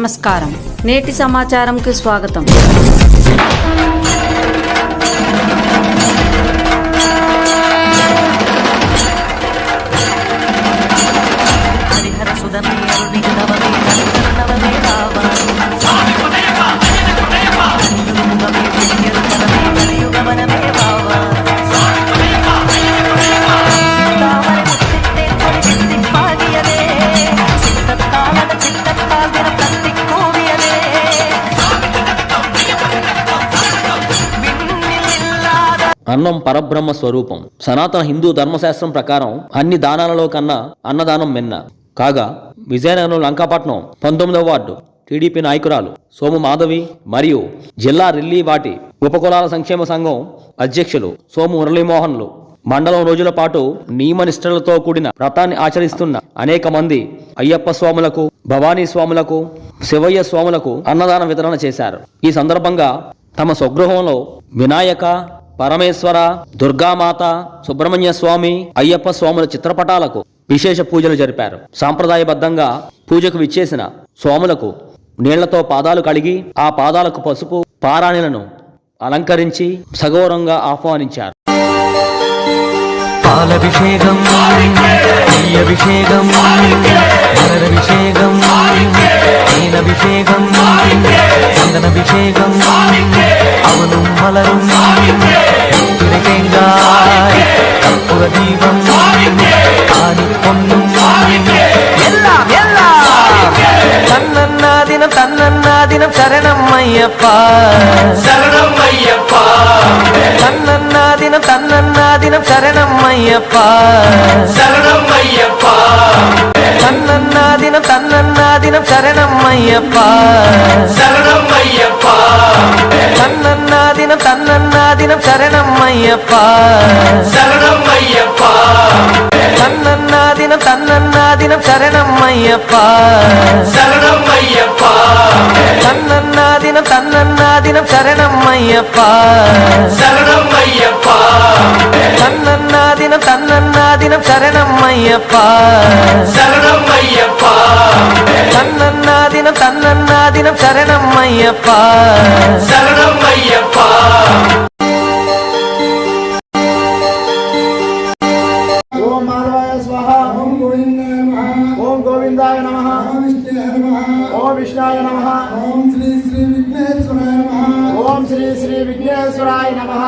నమస్కారం. నేటి సమాచారంకి స్వాగతం. అన్నం పరబ్రహ్మ స్వరూపం. సనాతన హిందూ ధర్మశాస్త్రం ప్రకారం అన్ని దానాలలో కన్నా అన్నదానం మిన్న. కాగా విజయనగరంలో లంకాపట్నం 19వ వార్డు టీడీపీ నాయకురాలు సోము మాధవి మరియు జిల్లా రిల్లీ వాటి ఉపకులాల సంక్షేమ సంఘం అధ్యక్షులు సోము మురళీమోహన్లు మండలం రోజుల పాటు నియమనిష్టలతో కూడిన వ్రతాన్ని ఆచరిస్తున్న అనేక మంది అయ్యప్ప స్వాములకు, భవానీ స్వాములకు, శివయ్య స్వాములకు అన్నదాన వితరణ చేశారు. ఈ సందర్భంగా తమ స్వగృహంలో వినాయక, పరమేశ్వర, దుర్గామాత, సుబ్రహ్మణ్య స్వామి, అయ్యప్ప స్వాముల చిత్రపటాలకు విశేష పూజలు జరిపారు. సాంప్రదాయబద్ధంగా పూజకు విచ్చేసిన స్వాములకు నీళ్లతో పాదాలు కడిగి ఆ పాదాలకు పసుపు పారాణిలను అలంకరించి సగౌరవంగా ఆహ్వానించారు. పాలభిషేకం, అభిషేకం, అభిషేకం, నీలభిషేకం, చందనభిషేకం, అవను మలரும் தேங்காய் கற்பூர தீபம் ஆணி பொன்னும் எல்லாம் எல்லாம் தன்னன்னாதினம் தன்னன்னாதினம் சரணம் ஐயப்பா, சரணம் ஐயப்பா, தன்னன்னாதினம் தன்னன்னாதினம் சரணம் ஐயப்பா, சரணம் ஐயப்பா, தன்னன்னாதினம் தன்னன்னாதினம் சரணம் ஐயப்பா, சரணம் ஐயப்பா, தன்னன்னாதினம் தன்னன்னாதினம் சரணம் ஐயப்பா, சரணம் ஐயப்பா, தன்னன்னாதினம் தன்னன்னாதினம் சரணம் ஐயப்பா, சரணம் ஐயப்பா, தன்னன்னாதினம் தன்னன்னாதினம் சரணம் ஐயப்பா, சரணம் ஐயப்பா, தன்னன்னாதினம் தன்னன்னாதினம் சரணம் ஐயப்பா, சரணம் ஐயப்பா, தன்னன்னாதினம் தன்னன்னாதினம் சரணம் ஐயப்பா, சரணம் ஐயப்பா. ఓం మాధవాయ స్వాహ, ఓం గోవిందాయ నమః, ఓం గోవిందాయ నమః, ఓం విష్ణుయాయ నమః, ఓం విష్ణాయ నమః, ఓం శ్రీ శ్రీ విఘ్నేశ్వరాయ నమః, ఓం శ్రీ శ్రీ విఘ్నేశ్వరాయ నమః.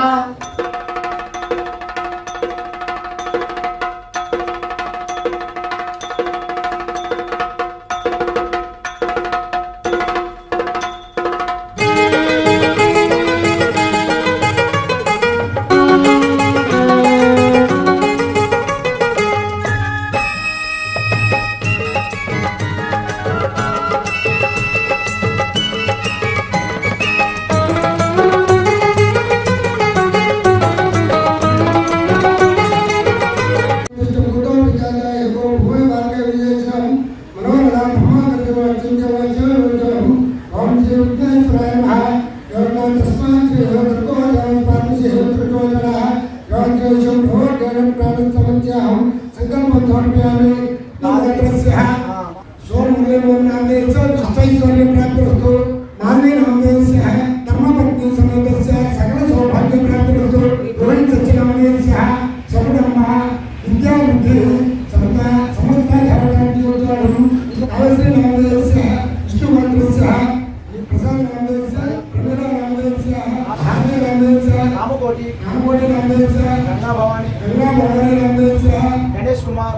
గణేష్ కుమార్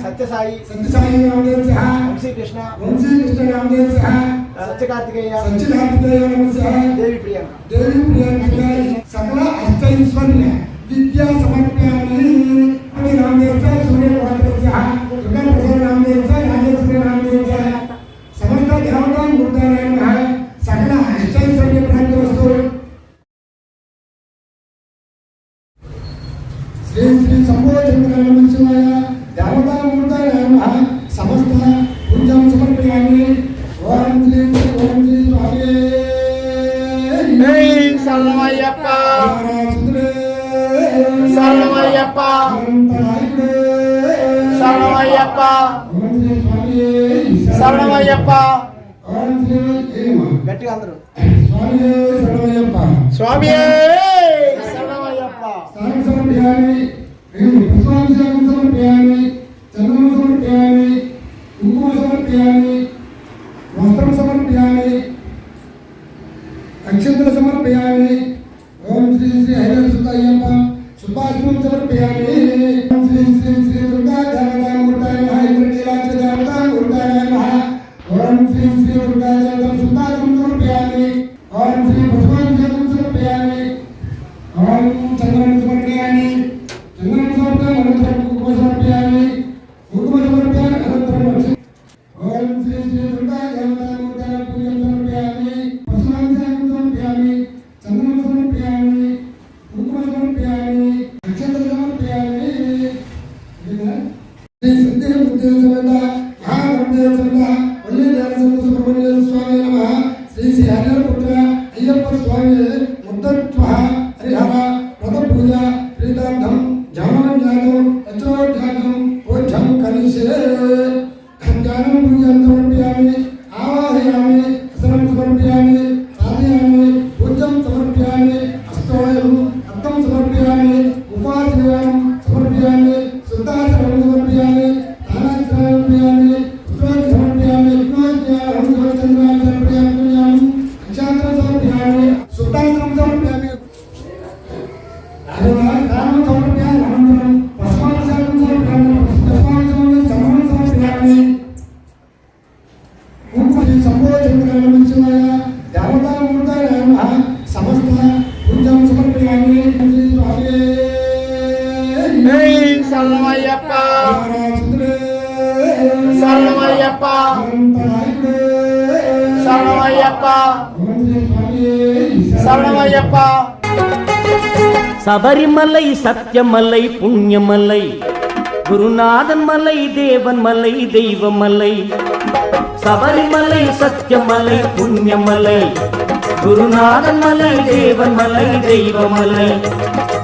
సత్యసాయి వంశీకృష్ణ సత్యకార్తికేయ దేవి ప్రియ సకల అష్టైశ్వర్య విద్యా సమర్పయామి అని రామదేవ్ సమస్త దేవతా మూర్తారాయణ సకల అష్టైశ్వర్య ప్రాప్తి వస్తు శ్రీ శ్రీ సంబోధన శివాయ దేవతా మూర్తాయ నమః. సమస్త పూజాం సమర్పయామి. ఓం శ్రీ స్వామి శరణమయ్యప్ప, శరణమయ్యప్ప, శరణమయ్యప్ప, శరణమయ్యప్ప ఓం శ్రీ ఏమ గట్టిగా అందరూ స్వామి శరణమయ్యప్ప స్వామియే శరణమయ్యప్ప స్థానం సమర్పయామి పుష్పాభిషేకం సమర్పయామి చంద్రం సమర్పయామి కుంకుమ సమర్పయామి వస్త్రం సమర్పయామి అక్షంతలు సమర్పయామి ఓం శ్రీ శ్రీ హరిహర సుతాయ్యప్ప సుభాషితం సమర్పయామి ఓం శ్రీ శ్రీ శ్రీ దుర్గా దేవతామూర్తాయ నమః ఇంద్రకీలాక్ష దేవతామూర్తాయ నమః ఓం శ్రీ శ్రీ దుర్గా దేవతా సుభాషితం సమర్పయామి ఓం శ్రీ పుష్పాభిషేకం సమర్పయామి ఓం చంద్రం సమర్పయామి చంద్రం సమర్పయామి అనంతరం కుంకుమ సమర్పయామి కుంకుమ సమర్పయామి అనంతరం అక్ష ఓం శ్రీ శ్రీ దుర్గా దేవతామూర్తాయ పూజం సమర్పయామి పుష్పాభిషేకం సమర్పయామి చంద్రం సమర్పయామి కుంకుమ సమర్పయామి అక్షంతలు సమర్పయామి శ్రీ సిద్ధి బుద్ధి సమేత మహాగణదేవ సమేత వల్లి దేవసంత సుబ్రహ్మణ్య స్వామి నమః శ్రీ శ్రీ హరిహర పుత్ర అయ్యప్ప స్వామి ముద్దత్వ హరిహర వ్రత పూజ ప్రీతార్థం జ్ఞానం అచోధ్యానం పూజ్యం కలిశే జ్ఞానం పూజం సమర్పయామి ఆవాహయామి అసనం సమర్పయామి సాధయామి పూజ్యం సమర్పయామి అష్టోయం అర్థం సమర్పయామి ఉపాధ్యాయం సమర్పయామి శుద్ధాశ్రమం సమర్పయామి దానాశ్రమం సమర్పయామి పుష్పాన్ని సమర్పయామి విజ్ఞానం చంద్రాన్ని సమర్పయామి అక్షాంతరం సమర్పయామి శుద్ధాశ్రమం సమర్పయామి దానం సమర్పయామి అనంతరం పుష్పాభిషేకం సమర్పయామి పుష్పాభిషేకం చంద్రం సమర్పయామి కుంకుమ సంబోధన మంచివాయ దేవతామూర్తాయ నమః సమస్త పూజం సమర్పయామి శ్రీ స్వామి శరణమయ్యప్ప శరణమయ్యప్ప శరణమయ్యప్ప శరణమయ్యప్ప சபரிமலை சத்தியமலை புண்ணியமலை குருநாதன் மலை தேவன் மலை தெய்வமலை சபரிமலை சத்தியமலை புண்ணியமலை குருநாதன் மலை தேவன் மலை தெய்வமலை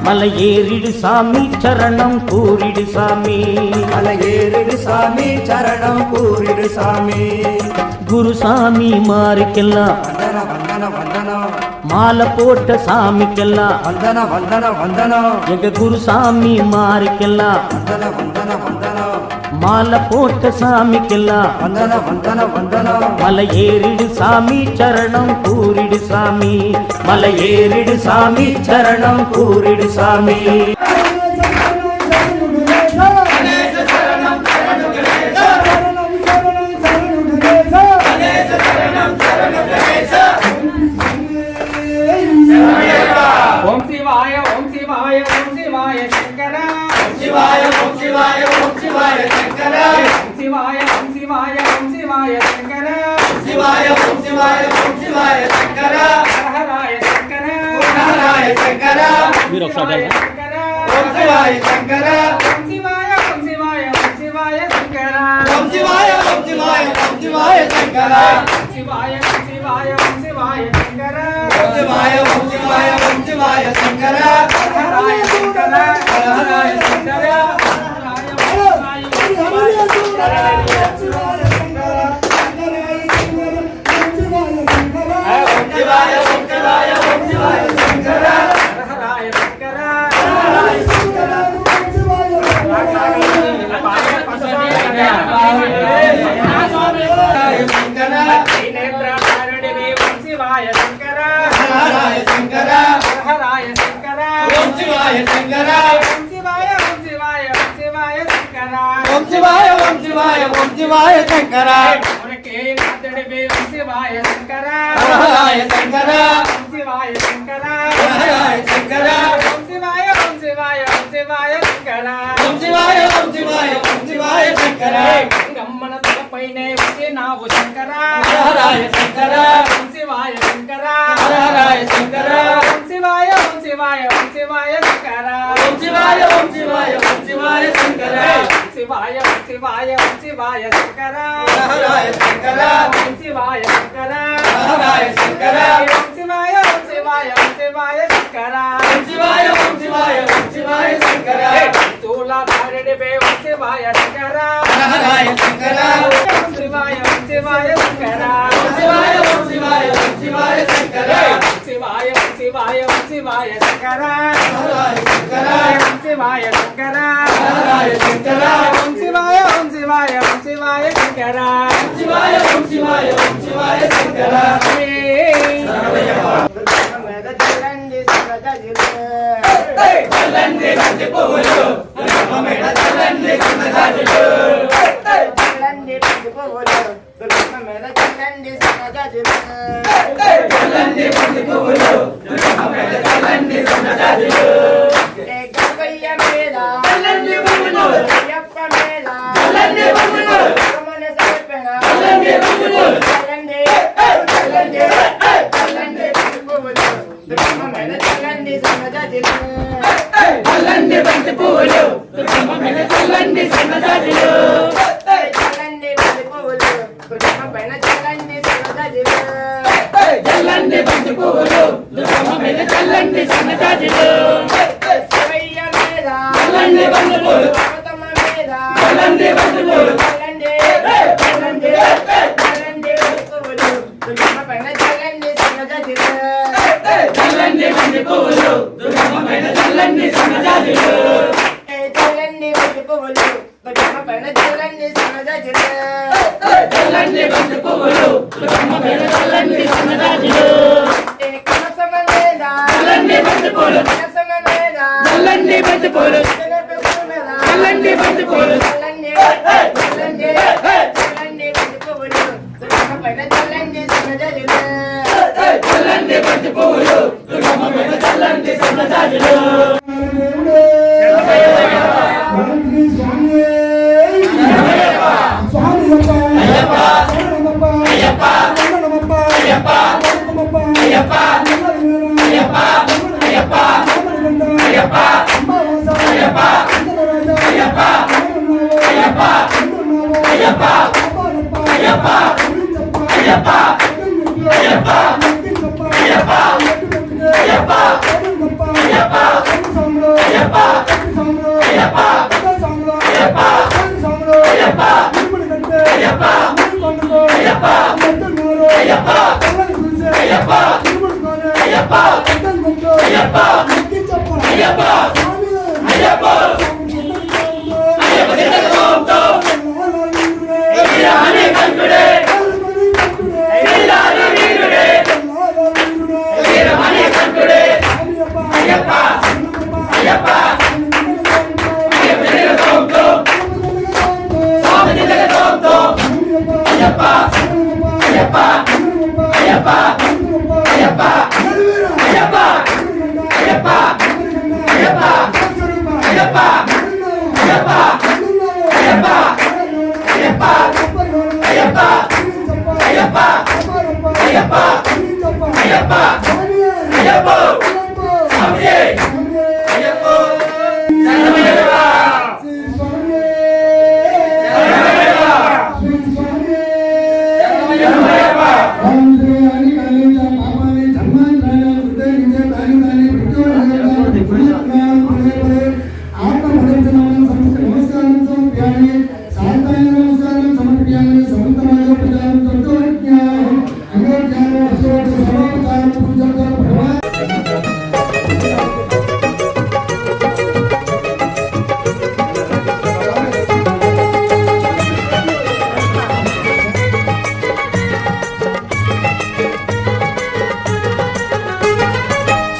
மலை ஏறிடு சாமி சரணம் கூறிடு சாமி மலை ஏறிடு சாமி சரணம் கூறிடு சாமி குருசாமி மாருக்கெல்லாம் வந்தன வந்தன வந்தனம் மாலை போட்ட சாமிக்கெல்லாம் வந்தன வந்தன வந்தனம் எங்க குருசாமி மாருக்கெல்லாம் வந்தன வந்தன வந்தனம் மாலை போட்ட சாமிக்கெல்லாம் வந்தன வந்தன வந்தனம் மலை ஏறிடு சாமி சரணம் கூறிடு சாமி மலை ஏறிடு சாமி சரணம் கூறிடு சாமி ఓం శివాయ ఓం శివాయ ఓం శివాయ శంకర ఓం శివాయ ఓం శివాయ ఓం శివాయ శంకర ఓం శివాయ ఓం శివాయ ఓం శివాయ శంకర శివాయ ఓం శివాయ ఓం శివాయ శంకర హరహరాయ శంకర హరాయ శంకర మీరు ఒకసారి శంకర ఓం శివాయ శంకర ఓం శివాయ ఓం శివాయ ఓం శివాయ శంకర ఓం శివాయ ఓం శివాయ ఓం శివాయ శంకర ఓం శివాయ ఓం శివాయ ఓం శివాయ శంకర ఓం శివాయ ఓం శివాయ ఓం శివాయ శంకర హరహరాయ శంకర హరాయ శంకర హరహరాయ ఓం శివాయ ఓం శివాయ ఓం శివాయ శంకర హరహరాయ శంకర శంకర నేత్రధారుడివి ఓం శివాయ శంకర హరాయ శంకర హరహరాయ శంకర ఓం శివాయ శంకర ఓం శివాయ ఓం శివాయ ఓం శివాయ శంకర ఓం శివాయ ఓం శివాయ ఓం శివాయ శంకర మురకే నాథుడివి ఓం శివాయ శంకర హరాయ శంకర ఓం శివాయ శంకర హరాయ శంకర ఓం శివాయ ఓం శివాయ ఓం శివాయ శంకర ఓం శివాయ ఓం శివాయ ఓం శివాయ శంకర గమ్మన తలపైనే వచ్చినావు శంకర హరాయ శంకర ఓం శివాయ శంకర హరాయ శంకర ఓం శివాయ ఓం శివాయ ఓం శివాయ శంకర ఓం శివాయ ఓం శివాయ ఓం శివాయ శంకర శివాయ ఓం శివాయ ఓం శివాయ శంకర హరాయ శంకర ఓం శివాయ శంకర హరాయ శంకర ఓం శివాయ ఓం శివాయ ఓం శివాయ శంకర ఓం శివాయ ఓం శివాయ ఓం శివాయ శంకర శూలధారుడివే ఓం శివాయ శంకర హరాయ శంకర ఓం శివాయ ఓం శివాయ శంకర శివాయ ఓం శివాయ ఓం శివాయ శంకర శివాయ ఓం శివాయ ఓం శివాయ శంకర శివాయ శంకర శంకర ఓం శివాయ ఓం శివాయ ఓం శివాయ శంకర శివాయ ఓం శివాయ ఓం శివాయ శంకర చల్లండి బంతి పువ్వులు చల్లండి సన్నజాజులు చల్లండి బంతి పువ్వులు దుర్గమ్మ మీద చల్లండి సన్నజాజులు చల్లండి బంతి పువ్వులు దుర్గమ్మ మీద చల్లండి సన్నజాజులు గంగయ్య మీద చల్లండి పువ్వులు అయ్యప్ప మీద చల్లండి పువ్వులు కమల సర్పణ చల్లండి పువ్వులు చల్లండి చల్లండి చల్లండి బంతి పువ్వులు దుర్గమ్మ మీద చల్లండి సన్నజాజులు చల్లండి బంతి పువ్వులు దుర్గమ్మ మీద చల్లండి సన్నజాజులు చల్లండి బంతి పువ్వులు దుర్గమ్మ పైన చల్లండి సన్నజాజులు చల్లండి బంతి పువ్వులు దుర్గమ్మ మీద చల్లండి సన్నజాజులు శివయ్య మీద చల్లండి బంతి పువ్వులు పార్వతమ్మ మీద చల్లండి బంతి పువ్వులు చల్లండి చల్లండి చల్లండి బంతి పువ్వులు దుర్గమ్మ పైన చల్లండి సన్నజాజులు చల్లండి బంతి పువ్వులు దుర్గమ్మ పైన చల్లండి సన్నజాజులు చల్లండి బంతి పువ్వులు దుర్గమ్మ పైన చల్లండి సన్నజాజులు చల్లండి బంతి పువ్వులు దుర్గమ్మ పైన చల్లండి సన్నజాజులు కనసమ మీద చల్లండి బంతి పువ్వులు కనసమ మీద చల్లండి బంతి పువ్వులు చల్లండి బంతి పువ్వులు చల్లండి చల్లండి చల్లండి బంతి పువ్వులు దుర్గమ్మ పైన చల్లండి సన్నజాజులు చల్లండి బంతి పువ్వులు దుర్గమ్మ పైన చల్లండి సన్నజాజులు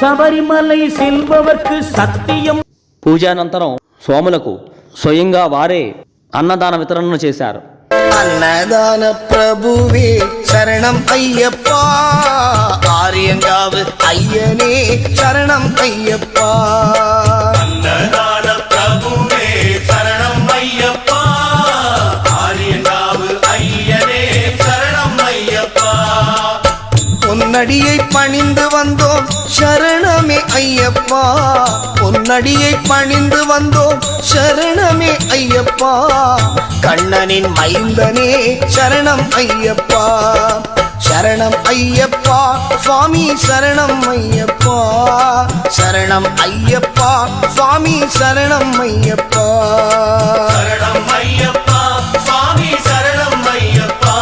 శబరిమలై సెల్వవర్కు సత్యం. పూజానంతరం స్వాములకు స్వయంగా వారే అన్నదాన వితరణను చేశారు. అన్నదాన ప్రభువే శరణం అయ్యప్ప, ఆర్యంగావు అయ్యనే శరణం అయ్యప్ప. అన్నదాన ప్రభువే శరణం అయ్యప్ప, ஆரியங்காவு ஐயனே சரணம் ஐயப்பா. பொன்னடியை பணிந்து வந்தோம் சரணமே ஐயப்பா, பொன்னடியை பணிந்து வந்தோம் சரணமே ஐயப்பா. கண்ணனின் மைந்தனே சரணம் ஐயப்பா, சரணம் ஐயப்பா சுவாமி சரணம் ஐயப்பா, சரணம் ஐயப்பா சுவாமி சரணம் ஐயப்பா. சரணம் ஐயப்பா சுவாமி சரணம் ஐயப்பா,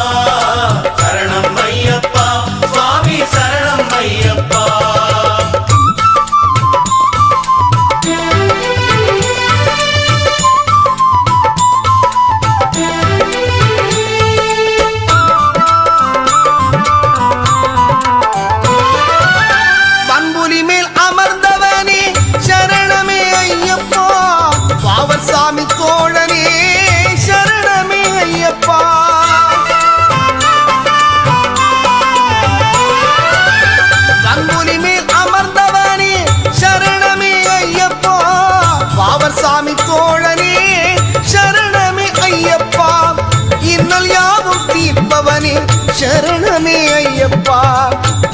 ஐயப்பா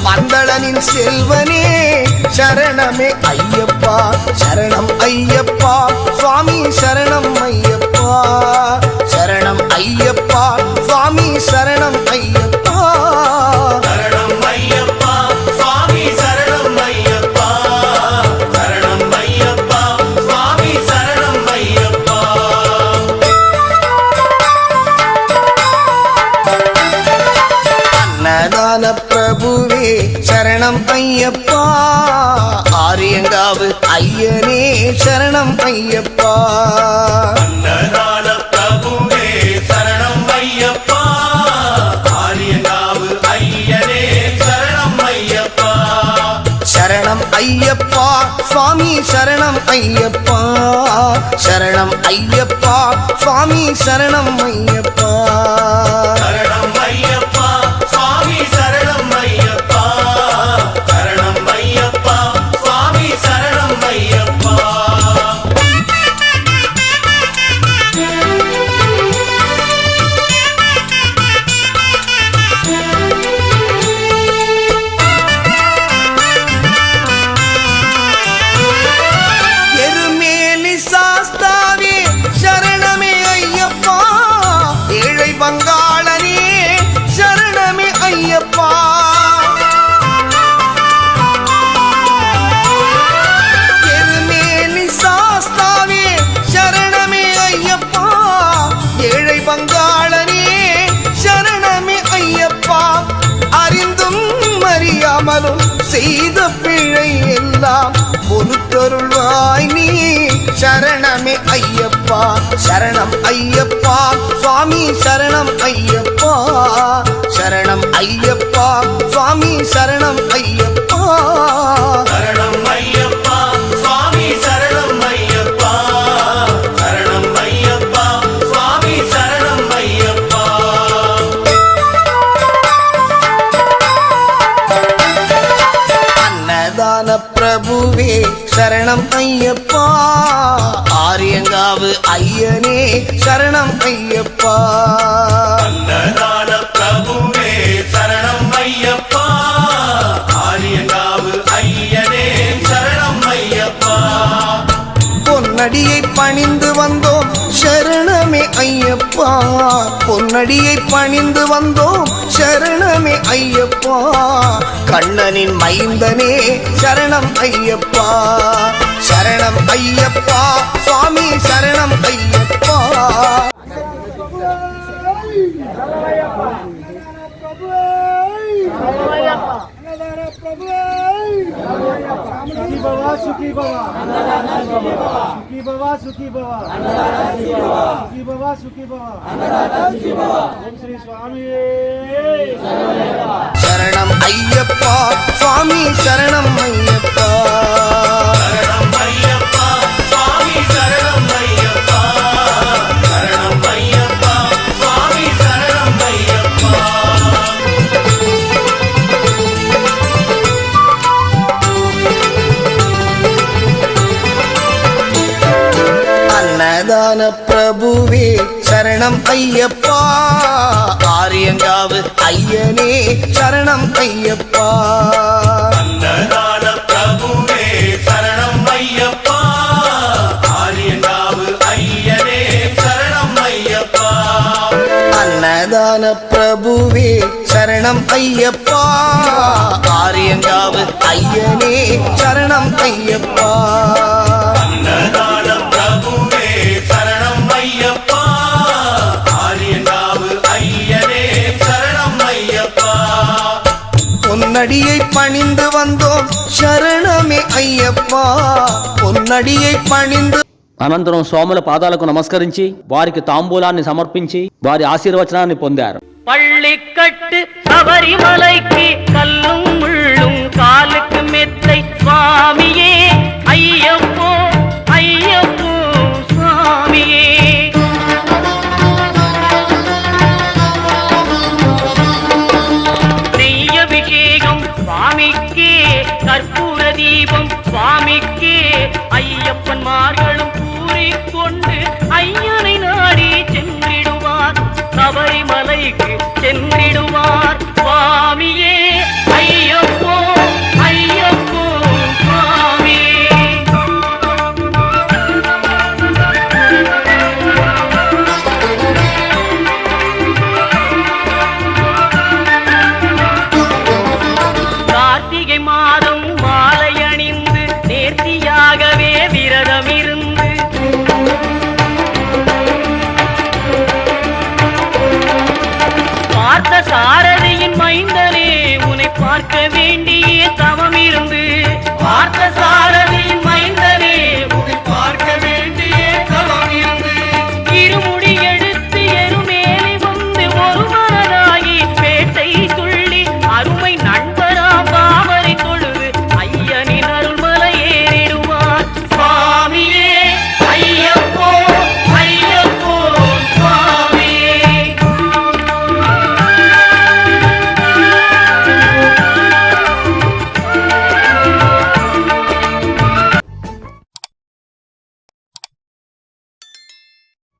மந்தளனின் செல்வனே சரணமே ஐயப்பா சரணம் ஐயப்பா சுவாமி சரணம் ஐயப்பா சரணம் ஐயப்பா சுவாமி சரணம் ஐயப்பா சரணம் ஐயப்பா சுவாமி சரணம் ஐயப்பா சரணம் ஐயப்பா சுவாமி சரணம் ஐயப்பா அன்னதான பிரபுவே சரணம் ஐயப்பா ஆரியங்காவு ஐயனே சரணம் ஐயப்பா அன்னதான பிரபுவே சரணம் ஐயப்பா ஆரியங்காவு ஐயனே சரணம் ஐயப்பா சரணம் ஐயப்பா சுவாமி சரணம் ஐயப்பா சரணம் ஐயப்பா சுவாமி சரணம் ஐயப்பா சரணம் ஐயப்பா சுவாமி சரணம் ஐயப்பா சரணம் ஐயப்பா சுவாமி சரணம் ஐயப்பா எருமேலி சாஸ்தாவே சரணமே ஐயப்பா ஏழை பங்காளனே சரணமே ஐயப்பா எருமேலி சாஸ்தாவே சரணமே ஐயப்பா ஏழை பங்காளனே சரணமே ஐயப்பா அறிந்தும் அறியாமலும் செய்த பிழை எல்லாம் பொறுத்தருள்வாய் நீ சரணமே ஐயப்பா சரணம் ஐயப்பா சுவாமி சரணம் ஐயப்பா சரணம் ஐயப்பா சுவாமி சரணம் ஐயப்பா சரணம் ஐயப்பா சுவாமி சரணம் ஐயப்பா சரணம் ஐயப்பா சுவாமி சரணம் ஐயப்பா அன்னதான பிரபுவே சரணம் ஐயப்பா ஆரியங்காவு ஐயனே சரணம் ஐயப்பா அன்னதான பிரபுவே சரணம் ஐயப்பா ஆரியங்காவு ஐயனே சரணம் ஐயப்பா பொன்னடியை பணிந்து வந்தோம் சரணமே ஐயப்பா பொன்னடியை பணிந்து வந்தோம் சரணமே ஐயப்பா கண்ணனின் மைந்தனே சரணம் ஐயப்பா சரணம் ஐயப்பா சுவாமி சரணம் ஐயப்பா सुखी बाबा ओम श्री स्वामी சரணம் ஐயப்பா சுவாமி சரணம் ஐயப்பா சரணம் ஐயப்பா சுவாமி சரணம் ஐயப்பா சரணம் ஐயப்பா சுவாமி சரணம் ஐயப்பா அன்னதான பிரபுவே சரணம் ஐயப்பா ஆரியங்காவு ஐயனே சரணம் ஐயப்பா அன்னதான பிரபுவே சரணம் ஐயப்பா ஆரியங்காவு ஐயனே சரணம் ஐயப்பா அன்னதான பிரபுவே சரணம் ஐயப்பா ஆரியங்காவு ஐயனே சரணம் ஐயப்பா அன்னதான பிரபுவே சரணம் ஐயப்பா ஆரியங்காவு ஐயனே சரணம் ஐயப்பா பொன்னடியை பணிந்து வந்தோம் சரணமே ஐயப்பா பொன்னடியை பணிந்து అనంతరం సోముల పాదాలకు నమస్కరించి వారికి తాంబూలాన్ని సమర్పించి వారి ఆశీర్వచనాన్ని పొందారు. பள்ளிக்கட்டு சபரிமலைக்கு கல்லும் முள்ளும் காலுக்கு மெத்தை சுவாமியே ஐயப்போ ஐயப்போ சுவாமியே நெய்யபிஷேகம் சுவாமிக்கே கற்பூர தீபம் சுவாமிக்கே ஐயப்பன்மார்களும் கூறிக்கொண்டு ஐயனை நாடி சென்றிடுவார் சபரிமலைக்கு சென்றிடுவார் சுவாமியே ஐயப்போ ஐயப்போ சுவாமி. கார்த்திகை மாதம் மாலை அணிந்து நேர்த்தியாகவே விரதம் இருந்து பார்த்த சாரதியின் மைந்தனே உன்னை பார்க்க வேண்டிய